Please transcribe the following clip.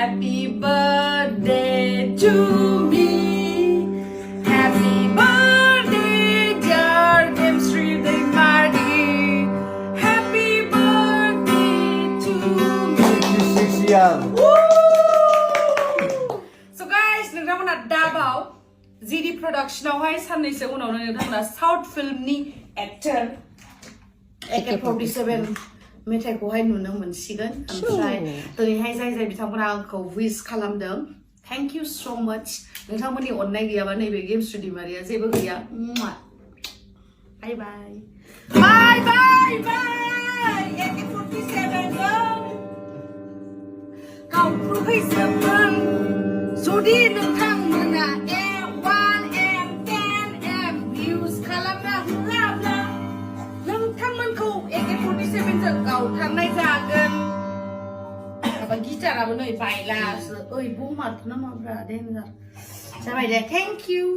Happy birthday to me Happy birthday dear Gemsri Daimary Happy birthday to me 26 young So guys नोंथांमोना दाबाव GD प्रडाक्शनावहाय साननैसो उनावनो नोंथांमोना south फिल्मनि एक्टर AK47 मेथाइखौहाय नुनो मोनसिगोन ओमफ्राय दिनैहाय जाय बिथांमोना आंखौ विश खालामदों थैंक यू सो मच नोंथांमोननि अननाय गैयाबा नैबे गेमस्रि दैमारिया जेबो गैया bye bye bye bye bye AK47 गावख्रुहैजोबगोन जुदि नोंथांमोना M1 M10 M views खालामना होआब्ला नोंथांमोनखौ AK47 जों गावथारनाय जागोन माबा गिटाराबो नै बायलासो ओइ बमाथ' ना माब्रा देन्जार जाबाय दे थेंक इउ